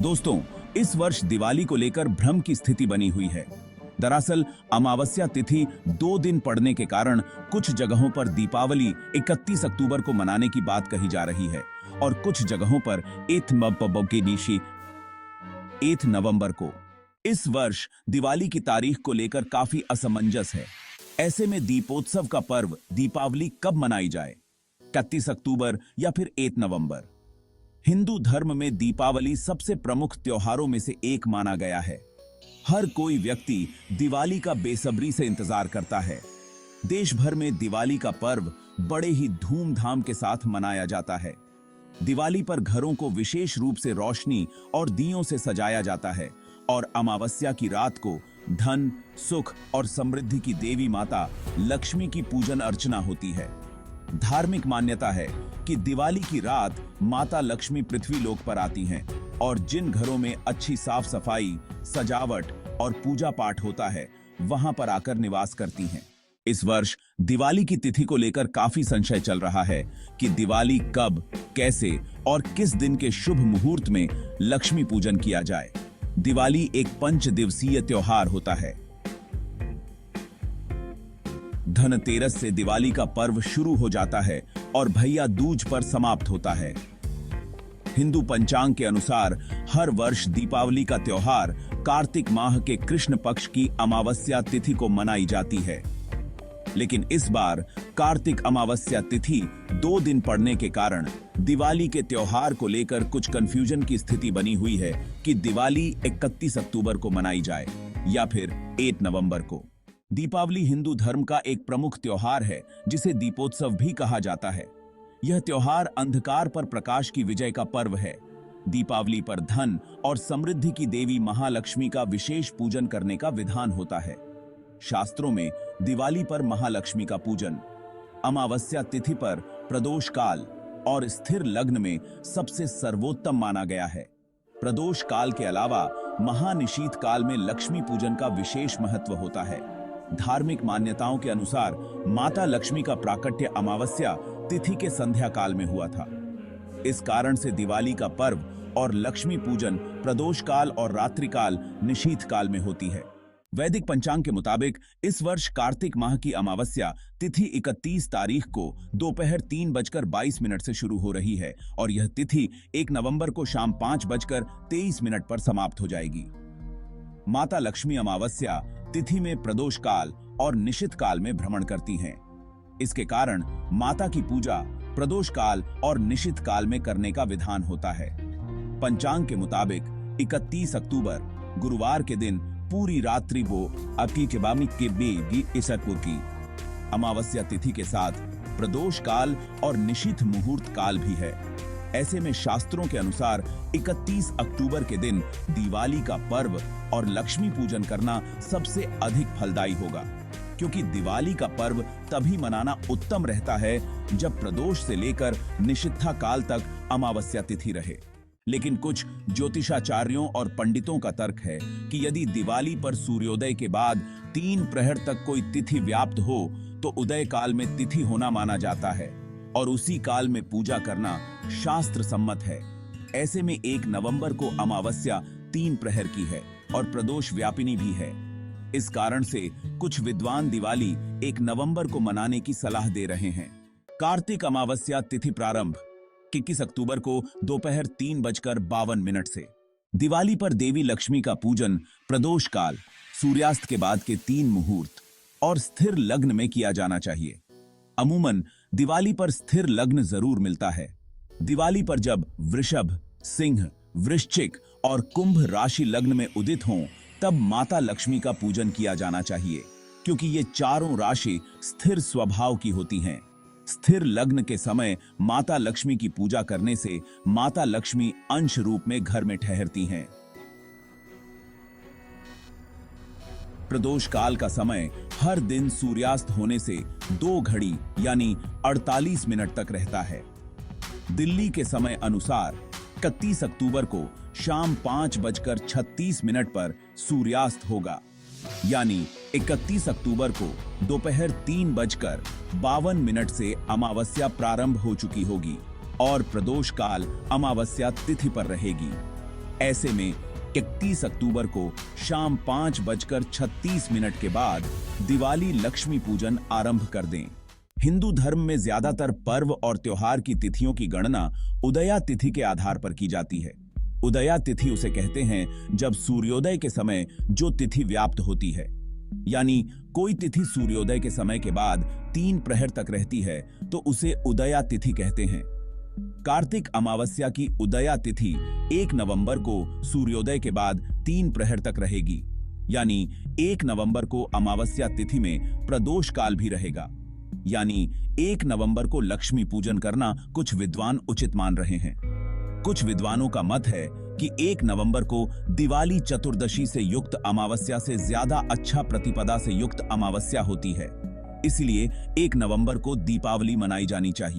दोस्तों, इस वर्ष दिवाली को लेकर भ्रम की स्थिति बनी हुई है। दरअसल अमावस्या तिथि 2 दिन पड़ने के कारण कुछ जगहों पर दीपावली 31 अक्टूबर को मनाने की बात कही जा रही है और कुछ जगहों पर 8 नवंबर को। इस वर्ष दिवाली की तारीख को लेकर काफी असमंजस है। ऐसे में दीपोत्सव का पर्व दीपावली कब मनाई जाए, 31 अक्टूबर या फिर 8 नवंबर? हिंदू धर्म में दीपावली सबसे प्रमुख त्योहारों में से एक माना गया है। हर कोई व्यक्ति दिवाली का बेसब्री से इंतजार करता है। देश भर में दिवाली का पर्व बड़े ही धूमधाम के साथ मनाया जाता है। दिवाली पर घरों को विशेष रूप से रोशनी और दियों से सजाया जाता है और अमावस्या की रात को धन, सुख और समृद्धि की देवी माता लक्ष्मी की पूजन अर्चना होती है। धार्मिक मान्यता है कि दिवाली की रात माता लक्ष्मी पृथ्वी लोक पर आती हैं और जिन घरों में अच्छी साफ सफाई, सजावट और पूजा पाठ होता है, वहां पर आकर निवास करती हैं। इस वर्ष दिवाली की तिथि को लेकर काफी संशय चल रहा है कि दिवाली कब, कैसे और किस दिन के शुभ मुहूर्त में लक्ष्मी पूजन किया जाए। दिवाली एक 5 दिवसीय त्योहार होता है। धनतेरस से दिवाली का पर्व शुरू हो जाता है और भैया दूज पर समाप्त होता है। हिंदू पंचांग के अनुसार हर वर्ष दीपावली का त्योहार कार्तिक माह के कृष्ण पक्ष की अमावस्या तिथि को मनाई जाती है, लेकिन इस बार कार्तिक अमावस्या तिथि 2 दिन पड़ने के कारण दिवाली के त्योहार को लेकर कुछ कंफ्यूजन की स्थिति बनी हुई है कि दिवाली 31 अक्टूबर को मनाई जाए या फिर 8 नवंबर को। दीपावली हिंदू धर्म का एक प्रमुख त्योहार है जिसे दीपोत्सव भी कहा जाता है। यह त्योहार अंधकार पर प्रकाश की विजय का पर्व है। दीपावली पर धन और समृद्धि की देवी महालक्ष्मी का विशेष पूजन करने का विधान होता है। शास्त्रों में दिवाली पर महालक्ष्मी का पूजन, अमावस्या तिथि पर प्रदोष काल और स्थिर लग्न में सबसे सर्वोत्तम माना गया है। प्रदोष काल के अलावा महानिशीत काल में लक्ष्मी पूजन का विशेष महत्व होता है। धार्मिक मान्यताओं के अनुसार माता लक्ष्मी का प्राकट्य अमावस्या तिथि के संध्या काल में हुआ था। इस कारण से दिवाली का पर्व और लक्ष्मी पूजन प्रदोष काल और रात्रि काल निशीथ काल में होती है। वैदिक पंचांग के मुताबिक इस वर्ष कार्तिक माह की अमावस्या तिथि 31 तारीख को दोपहर 3:22 से शुरू हो रही है और यह तिथि 1 नवंबर को शाम 5:23 पर समाप्त हो जाएगी। माता लक्ष्मी अमावस्या तिथि में प्रदोष काल और निशित काल में भ्रमण करती हैं। इसके कारण माता की पूजा प्रदोष काल और निशित काल में करने का विधान होता है। पंचांग के मुताबिक 31 अक्टूबर गुरुवार के दिन पूरी रात्रि वो अकी के बामी के बेगी इसको की अमावस्या तिथि के साथ प्रदोष काल और निशित मुहूर्त काल भी है। ऐसे में शास्त्रों के अनुसार 31 अक्टूबर के दिन दिवाली का पर्व और लक्ष्मी पूजन करना सबसे अधिक फलदायी होगा, क्योंकि दिवाली का पर्व तभी मनाना उत्तम रहता है जब प्रदोष से लेकर निशित्था काल तक अमावस्या तिथि रहे। लेकिन कुछ ज्योतिषाचार्यों और पंडितों का तर्क है कि यदि दिवाली पर सूर्योदय के बाद 3 प्रहर तक कोई तिथि व्याप्त हो तो उदय काल में तिथि होना माना जाता है और उसी काल में पूजा करना शास्त्र सम्मत है। ऐसे में 1 नवंबर को अमावस्या 3 प्रहर की है और प्रदोष व्यापिनी भी है। इस कारण से कुछ विद्वान दिवाली 1 नवंबर को मनाने की सलाह दे रहे हैं। कार्तिक अमावस्या तिथि प्रारंभ 21 अक्टूबर को दोपहर 3:52 से। दिवाली पर देवी लक्ष्मी का पूजन प्रदोष काल, सूर्यास्त के बाद के 3 मुहूर्त और स्थिर लग्न में किया जाना चाहिए। अमूमन दिवाली पर स्थिर लग्न जरूर मिलता है। दिवाली पर जब वृषभ, सिंह, वृश्चिक और कुंभ राशि लग्न में उदित हों, तब माता लक्ष्मी का पूजन किया जाना चाहिए, क्योंकि ये चारों राशि स्थिर स्वभाव की होती हैं। स्थिर लग्न के समय माता लक्ष्मी की पूजा करने से माता लक्ष्मी अंश रूप में घर में ठहरती हैं। प्रदोष काल का समय हर दिन सूर्यास्त होने से 2 घड़ी यानी 48 मिनट तक रहता है। दिल्ली के समय अनुसार 31 अक्टूबर को शाम 5:36 पर सूर्यास्त होगा, यानी 31 अक्टूबर को दोपहर 3:52 से अमावस्या प्रारंभ हो चुकी होगी और प्रदोष काल अमावस्या तिथि पर रहेगी। ऐसे में 31 अक्टूबर को शाम 5:36 के बाद दिवाली लक्ष्मी पूजन आरंभ कर दें। हिंदू धर्म में ज्यादातर पर्व और त्योहार की तिथियों की गणना उदया तिथि के आधार पर की जाती है। उदया तिथि उसे कहते हैं जब सूर्योदय के समय जो तिथि व्याप्त होती है, यानी कोई तिथि सूर्योदय के समय के बाद 3 प्रहर तक रहती है तो उसे उदया तिथि कहते हैं। कार्तिक अमावस्या की उदया तिथि 1 नवंबर को सूर्योदय के बाद 3 प्रहर तक रहेगी, यानी 1 नवंबर को अमावस्या तिथि में प्रदोष काल भी रहेगा। यानी 1 नवंबर को लक्ष्मी पूजन करना कुछ विद्वान उचित मान रहे हैं। कुछ विद्वानों का मत है कि 1 नवंबर को दिवाली चतुर्दशी से युक्त अमावस्या से ज्यादा अच्छा प्रतिपदा से युक्त अमावस्या होती है, इसलिए 1 नवंबर को दीपावली मनाई जानी चाहिए।